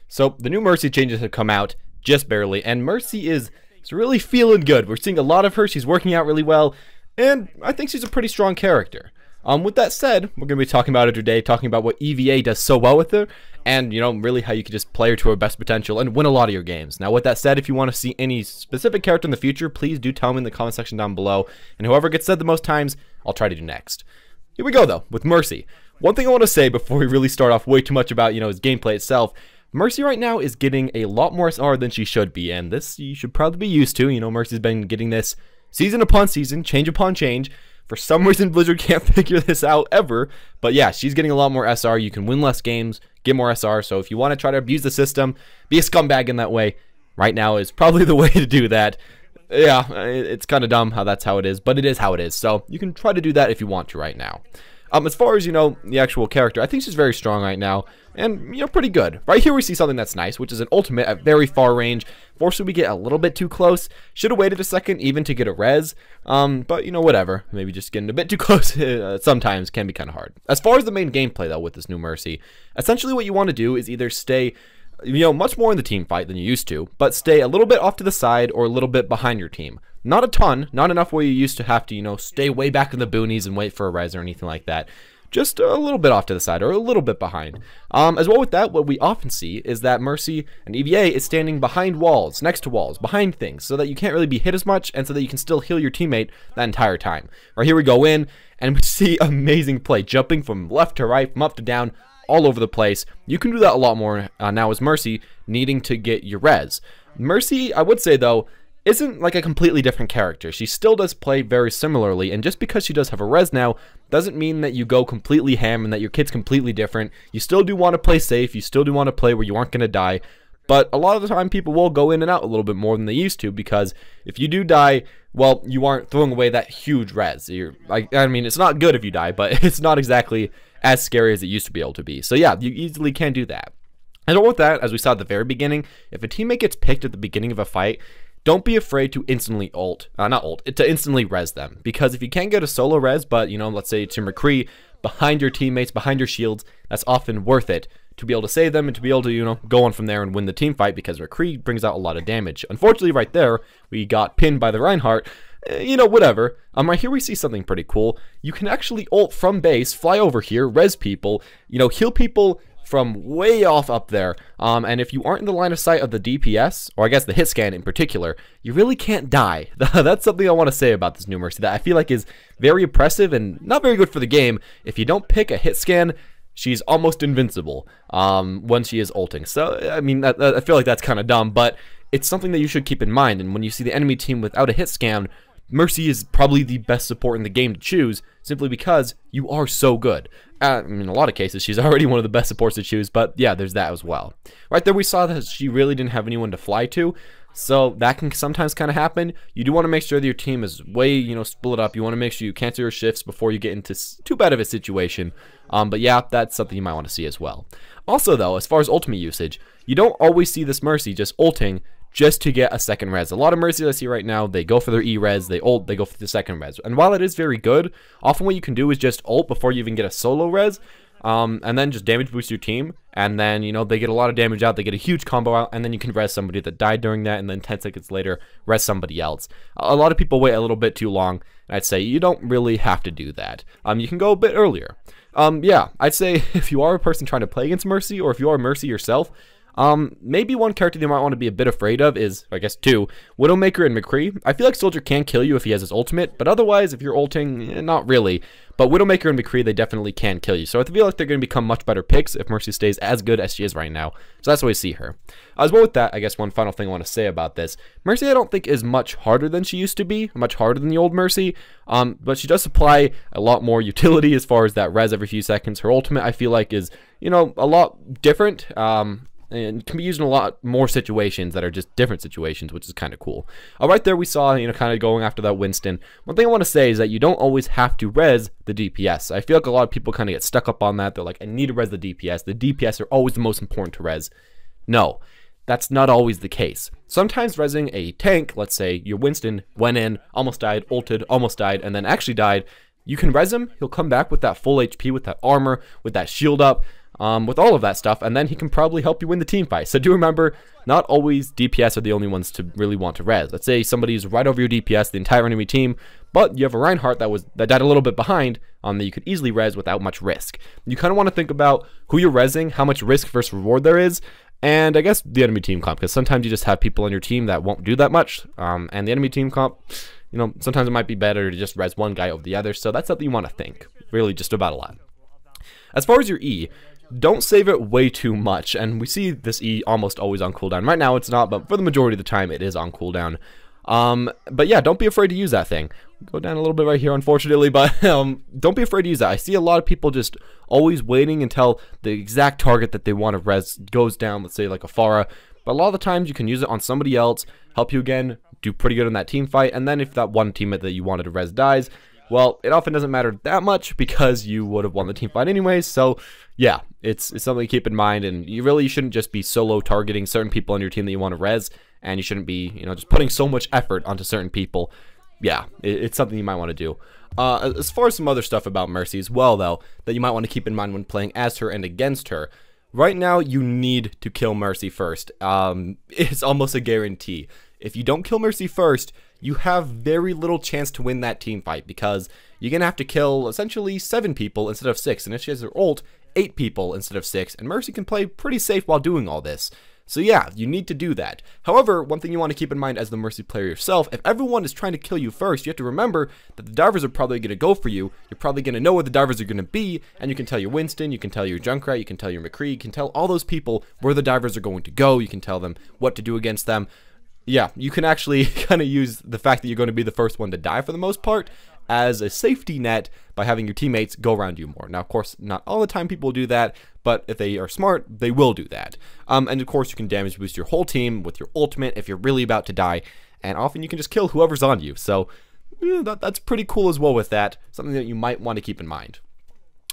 So the new Mercy changes have come out just barely, and Mercy is really feeling good. We're seeing a lot of her. She's working out really well, and I think she's a pretty strong character. With that said, we're going to be talking about her today, talking about what Eeveea does so well with her, and, you know, really how you can just play her to her best potential and win a lot of your games. Now, with that said, if you want to see any specific character in the future, please do tell me in the comment section down below, and whoever gets said the most times, I'll try to do next. Here we go, though, with Mercy. One thing I want to say before we really start off way too much about, you know, his gameplay itself, Mercy right now is getting a lot more SR than she should be, and this you should probably be used to. You know, Mercy's been getting this season upon season, change upon change. For some reason, Blizzard can't figure this out ever, but yeah, she's getting a lot more SR. You can win less games, get more SR, so if you want to try to abuse the system, be a scumbag in that way, right now is probably the way to do that. Yeah, it's kind of dumb how that's how it is, but it is how it is, so you can try to do that if you want to right now. As far as, you know, the actual character, I think she's very strong right now, and, you know, pretty good. Right here we see something that's nice, which is an ultimate at very far range. Fortunately, we get a little bit too close. Should have waited a second even to get a res, but, you know, whatever. Maybe just getting a bit too close sometimes can be kind of hard. As far as the main gameplay, though, with this new Mercy, essentially what you want to do is either stay, you know, much more in the team fight than you used to, but stay a little bit off to the side or a little bit behind your team. Not a ton, not enough where you used to have to, you know, stay way back in the boonies and wait for a res or anything like that. Just a little bit off to the side or a little bit behind. As well with that, what we often see is that Mercy and Eeveea is standing behind walls, next to walls, behind things, so that you can't really be hit as much and so that you can still heal your teammate that entire time. Right here we go in and we see amazing play, jumping from left to right, from up to down, all over the place. You can do that a lot more now as Mercy, needing to get your res. Mercy, I would say though, isn't like a completely different character. She still does play very similarly, and just because she does have a res now doesn't mean that you go completely ham and that your kit's completely different. You still do want to play safe, you still do want to play where you aren't going to die, but a lot of the time people will go in and out a little bit more than they used to, because if you do die, well, you aren't throwing away that huge res. I mean, it's not good if you die, but it's not exactly as scary as it used to be able to be. So yeah, you easily can do that. And with that, as we saw at the very beginning, if a teammate gets picked at the beginning of a fight, don't be afraid to instantly to instantly res them, because if you can't get a solo res, but, you know, let's say it's your McCree behind your teammates, behind your shields, that's often worth it to be able to save them and to be able to, you know, go on from there and win the team fight, because McCree brings out a lot of damage. Unfortunately, right there, we got pinned by the Reinhardt. You know, whatever. Right here we see something pretty cool. You can actually ult from base, fly over here, res people, you know, heal people from way off up there, and if you aren't in the line of sight of the DPS, or I guess the hit scan in particular, you really can't die. That's something I want to say about this new Mercy that I feel like is very oppressive and not very good for the game. If you don't pick a hit scan, she's almost invincible when she is ulting. So, I mean, I feel like that's kind of dumb, but it's something that you should keep in mind, and when you see the enemy team without a hit scan, Mercy is probably the best support in the game to choose, simply because you are so good. I mean, in a lot of cases, she's already one of the best supports to choose, but yeah, there's that as well. Right there, we saw that she really didn't have anyone to fly to, so that can sometimes kind of happen. You do want to make sure that your team is way, you know, split up. You want to make sure you cancel your shifts before you get into too bad of a situation. But yeah, that's something you might want to see as well. Also, though, as far as ultimate usage, you don't always see this Mercy just ulting just to get a second res. A lot of Mercy I see right now, they go for their E-res, they ult, they go for the second res. And while it is very good, often what you can do is just ult before you even get a solo res, and then just damage boost your team, and then, you know, they get a lot of damage out, they get a huge combo out, and then you can res somebody that died during that, and then 10 seconds later, res somebody else. A lot of people wait a little bit too long, and I'd say you don't really have to do that. You can go a bit earlier. Yeah, I'd say if you are a person trying to play against Mercy, or if you are Mercy yourself, maybe one character you might want to be a bit afraid of is, I guess, two, Widowmaker and McCree. I feel like Soldier can kill you if he has his ultimate, but otherwise, if you're ulting, not really. But Widowmaker and McCree, they definitely can kill you. So I feel like they're going to become much better picks if Mercy stays as good as she is right now. So that's why we see her. As well with that, I guess one final thing I want to say about this. Mercy, I don't think, is much harder than she used to be, much harder than the old Mercy, but she does supply a lot more utility as far as that res every few seconds. Her ultimate, I feel like, is, you know, a lot different, and can be used in a lot more situations that are just different situations, which is kind of cool. Right there we saw, you know, kind of going after that Winston. One thing I want to say is that you don't always have to res the DPS. I feel like a lot of people kind of get stuck up on that. They're like, I need to res the DPS. The DPS are always the most important to res. No, that's not always the case. Sometimes resing a tank, let's say your Winston went in, almost died, ulted, almost died, and then actually died, you can res him, he'll come back with that full HP, with that armor, with that shield up, with all of that stuff, and then he can probably help you win the team fight. So do remember, not always DPS are the only ones to really want to res. Let's say somebody's right over your DPS, the entire enemy team, but you have a Reinhardt that died a little bit behind, that you could easily res without much risk. You kind of want to think about who you're resing, how much risk versus reward there is, and I guess the enemy team comp, because sometimes you just have people on your team that won't do that much, and the enemy team comp, you know, sometimes it might be better to just res one guy over the other, so that's something you want to think, really just about a lot. As far as your E, don't save it way too much, and we see this E almost always on cooldown. Right now it's not, but for the majority of the time it is on cooldown. But yeah, don't be afraid to use that thing. Go down a little bit right here, unfortunately, but don't be afraid to use that. I see a lot of people just always waiting until the exact target that they want to res goes down, let's say like a Pharah, but a lot of the times you can use it on somebody else, help you again, do pretty good in that team fight, and then if that one teammate that you wanted to res dies, well, it often doesn't matter that much because you would have won the team fight anyways. So yeah, it's something to keep in mind, and you shouldn't just be solo targeting certain people on your team that you want to res, and you shouldn't be, you know, just putting so much effort onto certain people. Yeah, it's something you might want to do. As far as some other stuff about Mercy as well, though, that you might want to keep in mind when playing as her and against her. Right now, you need to kill Mercy first. It's almost a guarantee. If you don't kill Mercy first, you have very little chance to win that team fight, because you're going to have to kill essentially 7 people instead of 6, and if she has her ult, 8 people instead of 6, and Mercy can play pretty safe while doing all this. So yeah, you need to do that. However, one thing you want to keep in mind as the Mercy player yourself, if everyone is trying to kill you first, you have to remember that the divers are probably going to go for you. You're probably going to know where the divers are going to be, and you can tell your Winston, you can tell your Junkrat, you can tell your McCree, you can tell all those people where the divers are going to go, you can tell them what to do against them. Yeah, you can actually kind of use the fact that you're going to be the first one to die for the most part as a safety net by having your teammates go around you more. Now, of course, not all the time people do that, but if they are smart, they will do that. And of course, you can damage boost your whole team with your ultimate if you're really about to die, and often you can just kill whoever's on you. So yeah, that's pretty cool as well with that, something that you might want to keep in mind.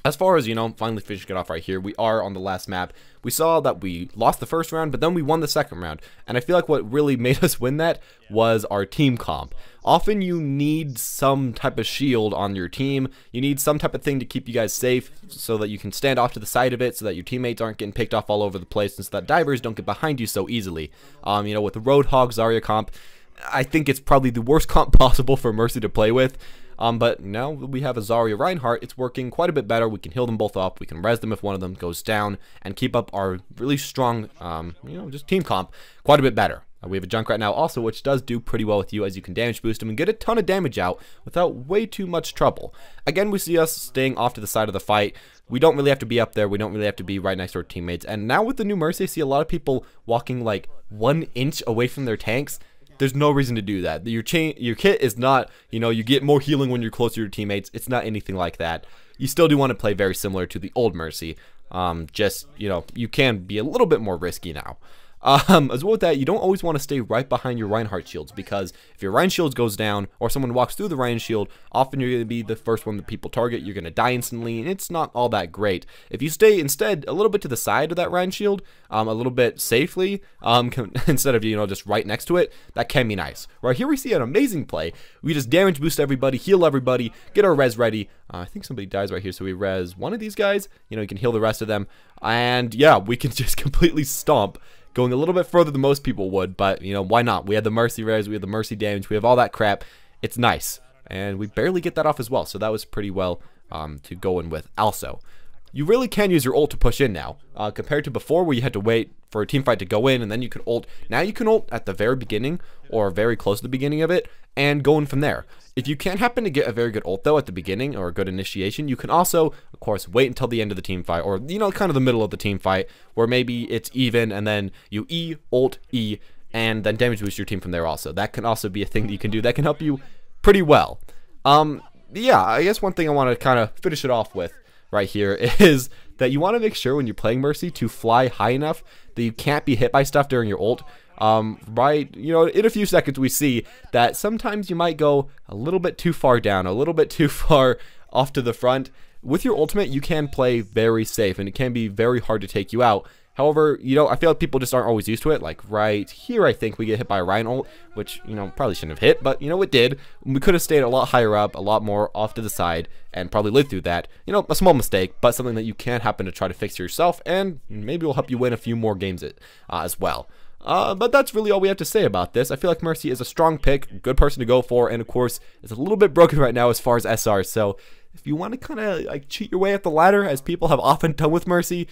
As far as, you know, finally finishing it off right here, we are on the last map. We saw that we lost the first round, but then we won the second round. And I feel like what really made us win that was our team comp. Often you need some type of shield on your team. You need some type of thing to keep you guys safe so that you can stand off to the side of it, so that your teammates aren't getting picked off all over the place, and so that divers don't get behind you so easily. You know, with the Roadhog Zarya comp, I think it's probably the worst comp possible for Mercy to play with. But now we have a Zarya Reinhardt, it's working quite a bit better. We can heal them both up, we can res them if one of them goes down, and keep up our really strong, you know, just team comp quite a bit better. We have a Junkrat now also, which does do pretty well with you, as you can damage boost him and get a ton of damage out without way too much trouble. Again, we see us staying off to the side of the fight. We don't really have to be up there, we don't really have to be right next to our teammates, and now with the new Mercy, I see a lot of people walking like 1 inch away from their tanks. There's no reason to do that. Your kit is not, you know, you get more healing when you're closer to your teammates. It's not anything like that. You still do want to play very similar to the old Mercy. Just, you know, you can be a little bit more risky now. As well with that, you don't always want to stay right behind your Reinhardt shields, because if your Rein shield goes down or someone walks through the Rein shield, often you're going to be the first one that people target. You're going to die instantly, and it's not all that great. If you stay instead a little bit to the side of that Rein shield, a little bit safely, instead of, you know, just right next to it, that can be nice. Right here we see an amazing play. We just damage boost everybody, heal everybody, get our res ready. I think somebody dies right here, so we res one of these guys. You know, you can heal the rest of them, and yeah, we can just completely stomp, going a little bit further than most people would, but, you know, why not? We had the Mercy res, we had the Mercy damage, we have all that crap. It's nice, and we barely get that off as well, so that was pretty well to go in with. Also, you really can use your ult to push in now, compared to before where you had to wait for a team fight to go in and then you can ult. Now you can ult at the very beginning or very close to the beginning of it and go in from there. If you can't happen to get a very good ult though at the beginning, or a good initiation, you can also, of course, wait until the end of the team fight, or, you know, kind of the middle of the team fight, where maybe it's even and then you E, ult, E, and then damage boost your team from there also. That can also be a thing that you can do that can help you pretty well. Yeah, I guess one thing I want to kind of finish it off with right here is that you want to make sure when you're playing Mercy to fly high enough that you can't be hit by stuff during your ult. Right, you know, in a few seconds we see that sometimes you might go a little bit too far down, a little bit too far off to the front. With your ultimate, you can play very safe, and it can be very hard to take you out. However, you know, I feel like people just aren't always used to it. Like right here, I think we get hit by a Ryan ult, which, you know, probably shouldn't have hit, but, you know, it did. We could have stayed a lot higher up, a lot more off to the side, and probably lived through that. You know, a small mistake, but something that you can happen to try to fix yourself, and maybe will help you win a few more games as well. But that's really all we have to say about this. I feel like Mercy is a strong pick, good person to go for, and of course, is a little bit broken right now as far as SR, so if you want to kind of like cheat your way up the ladder, as people have often done with Mercy,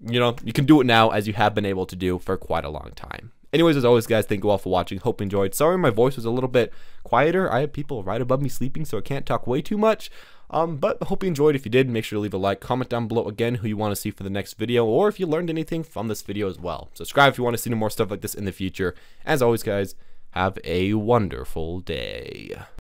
you know, you can do it now, as you have been able to do for quite a long time. Anyways, as always, guys, thank you all for watching. Hope you enjoyed. Sorry my voice was a little bit quieter. I have people right above me sleeping, so I can't talk way too much. But hope you enjoyed. If you did, make sure to leave a like. Comment down below again who you want to see for the next video, or if you learned anything from this video as well. Subscribe if you want to see more stuff like this in the future. As always, guys, have a wonderful day.